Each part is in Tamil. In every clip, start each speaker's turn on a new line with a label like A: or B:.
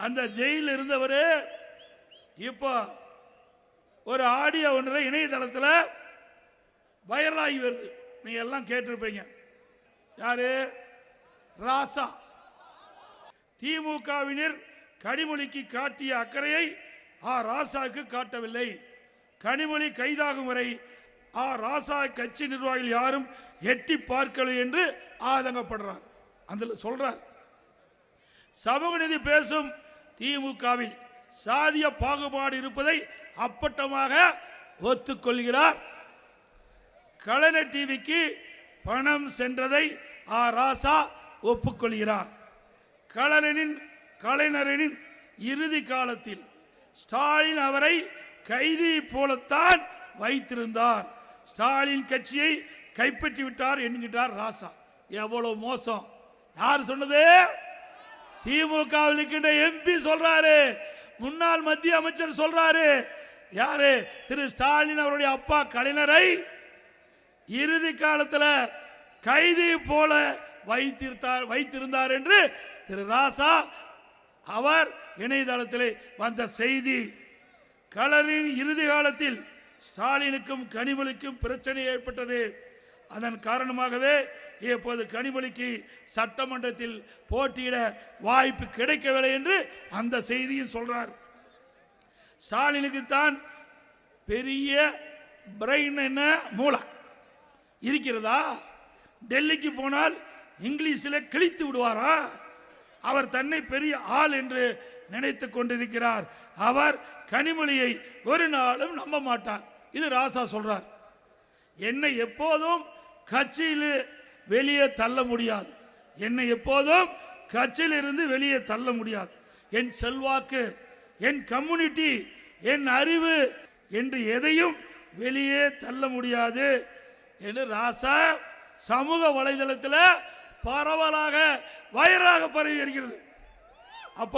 A: அந்த ஜெயிலில் இருந்தவர் இப்போ ஒரு ஆடியோ ஒன்று இணையதளத்தில் வைரலாகி வருது. நீங்க எல்லாம் கேட்டிருப்பீங்க. யாரு? ராசா. திமுகவினர் கனிமொழிக்கு காட்டிய அக்கறையை ராசாவுக்கு காட்டவில்லை. கனிமொழி கைதாகும் வரை ராசா கட்சி நிர்வாகிகள் யாரும் எட்டி பார்க்கலை என்று ஆதங்கப்படுறார். அந்த சொல்றார், சமூக நீதி பேசும் திமுகவில் சாதிய பாகுபாடு இருப்பதை அப்பட்டமாக ஒத்துக்கொள்கிறார். கலைஞர் டிவிக்கு பணம் சென்றதை ராசா ஒப்புக்கொள்கிறார். கலைஞரின் இறுதி காலத்தில் ஸ்டாலின் அவரை கைதி போலத்தான் வைத்திருந்தார். ஸ்டாலின் கட்சியை கைப்பற்றி விட்டார் என்கிறார் ராசா. எவ்வளவு மோசம்! யார் சொன்னது? திமுகவில் இருக்கின்ற எம்பி சொல்றாரு, முன்னாள் மத்திய அமைச்சர் சொல்றாரு. யாரு? திரு ஸ்டாலின் அவருடைய அப்பா கலைஞரை இறுதி காலத்தில் கைதி போல வைத்திருந்தார் என்று திரு ராசா அவர் இணையதளத்தில் வந்த செய்தி. கலைஞரின் இறுதி காலத்தில் ஸ்டாலினுக்கும் கனிமொழிக்கும் பிரச்சனை ஏற்பட்டது. அதன் காரணமாகவே இப்போது கனிமொழிக்கு சட்டமன்றத்தில் போட்டியிட வாய்ப்பு கிடைக்கவில்லை என்று அந்த செய்தியில் சொல்றார். ஸ்டாலினுக்கு தான் பெரிய பிரெயின் என்ன மூளை இருக்கிறதா? டெல்லிக்கு போனால் இங்கிலீஷில் கிழித்து விடுவாரா? அவர் தன்னை பெரிய ஆள் என்று நினைத்து கொண்டிருக்கிறார். அவர் கனிமொழியை ஒரு நாளும் நம்ப மாட்டார். இது ராசா சொல்றார். என்னை எப்போதும் கட்சியில் வெளியே தள்ள முடியாது. என்னை எப்போதும் கட்சியில் இருந்து வெளியே தள்ள முடியாது. என் செல்வாக்கு, என் கம்யூனிட்டி, என் அறிவு என்று எதையும் வெளியே தள்ள முடியாது என்று ராசா சமூக வலைதளத்தில் பரவலாக வைரலாக பரவி வருகிறது. அப்ப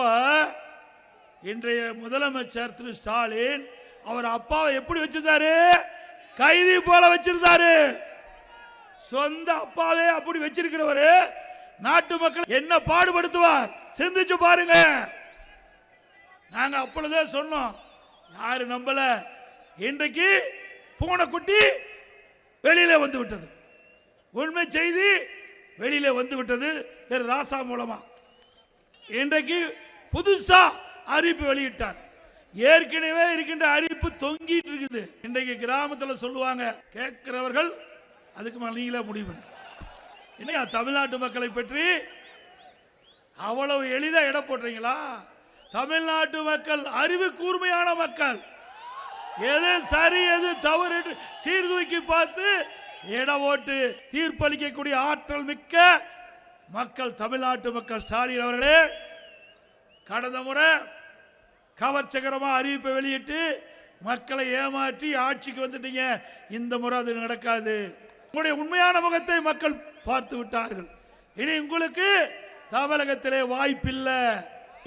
A: இன்றைய முதலமைச்சர் திரு ஸ்டாலின் அவர் அப்பாவை எப்படி வச்சிருந்தாரு? கைதி போல வச்சிருந்தாரு. சொந்த அப்பாவே அப்படி வச்சிருக்கிறவரு நாட்டு மக்கள் என்ன பாடுபடுத்துவார் சிந்திச்சு பாருங்க. நாங்க அப்பொழுதே சொன்னோம், யாரு நம்பல. இன்றைக்கு பூனைக்குட்டி வெளியில வந்து விட்டது. உண்மை செய்தி வெளியில வந்து விட்டது திரு ராசா மூலமா. இன்றைக்கு புதுசா அறிவிப்பு வெளியிட்டார். ஏற்கனவே இருக்கின்ற அறிவிப்பு தொங்கிட்டு இருக்குது. இன்றைக்கு கிராமத்தில் சொல்லுவாங்க, கேட்கிறவர்கள் அதுக்கு நீங்களே முடிவு பண்ணு. என்ன தமிழ்நாட்டு மக்களை பற்றி அவ்வளவு எளிதா இட போடுறீங்களா? தமிழ்நாட்டு மக்கள் அறிவு கூர்மையான மக்கள். எது சரி எது தவறு சீர்தூக்கி பார்த்து இட ஓட்டு தீர்ப்பளிக்கக்கூடிய ஆற்றல் மிக்க மக்கள் தமிழ்நாட்டு மக்கள். ஸ்டாலின் அவர்களே, கடந்த முறை கவர்ச்சகரமாக அறிவிப்பை வெளியிட்டு மக்களை ஏமாற்றி ஆட்சிக்கு வந்துட்டீங்க. இந்த முறை அது நடக்காது. உங்களுடைய உண்மையான முகத்தை மக்கள் பார்த்து விட்டார்கள். இனி உங்களுக்கு தமிழகத்திலே வாய்ப்பில்லை.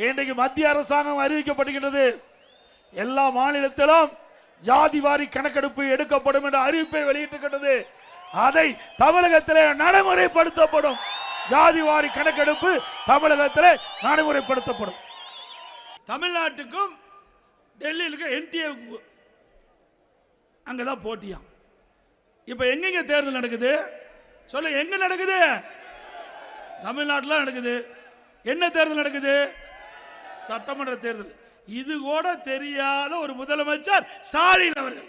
A: இன்றைக்கு மத்திய அரசாங்கம் அறிவிக்கப்படுகின்றது, எல்லா மாநிலத்திலும் ஜாதி வாரி கணக்கெடுப்பு எடுக்கப்படும் என்ற அறிவிப்பை வெளியிட்டிருக்கிறது. அதை தமிழகத்திலே நடைமுறைப்படுத்தப்படும். ஜாதி வாரி கணக்கெடுப்பு தமிழகத்திலே நடைமுறைப்படுத்தப்படும். தமிழ்நாட்டுக்கும் டெல்லியிலுக்கு என்டிஏ அங்கதான் போட்டியா. இப்ப எங்க தேர்தல் நடக்குது சொல்ல? எங்க நடக்குது? தமிழ்நாட்டில் நடக்குது. என்ன தேர்தல் நடக்குது? சட்டமன்ற தேர்தல். இது கூட தெரியாத ஒரு முதலமைச்சர் ஸ்டாலின் அவர்கள்.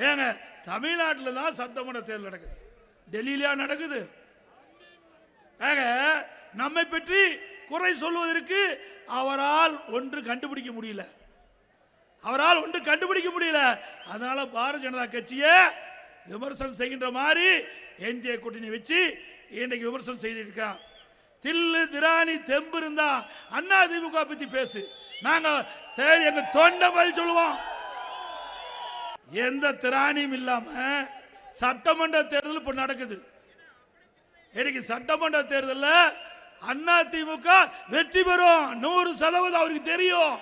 A: ஏங்க, தமிழ்நாட்டில் தான் சட்டமன்ற தேர்தல் நடக்குது, டெல்லியிலா நடக்குது? ஏங்க, நம்மை பற்றி குறை சொல்வதற்கு அவரால் ஒன்று கண்டுபிடிக்க முடியல. அதனால பாரதிய ஜனதா கட்சியை விமர்சனம் செய்கின்ற மாதிரி என்டிஏ கூட்டணி வச்சு இன்னைக்கு விமர்சனம் செய்திருக்கான். தில்லு திராணி தெம்பு இருந்தா அண்ணா திமுக பத்தி பேசு, நாங்க சரி எங்க தொண்டை பதில் சொல்லுவோம். எந்த திராணியும் இல்லாம சட்டமன்ற தேர்தல் இப்ப நடக்குது. இன்னைக்கு சட்டமன்ற தேர்தலில் அண்ணா திமுக வெற்றி பெறும் 100% அவருக்கு தெரியும்.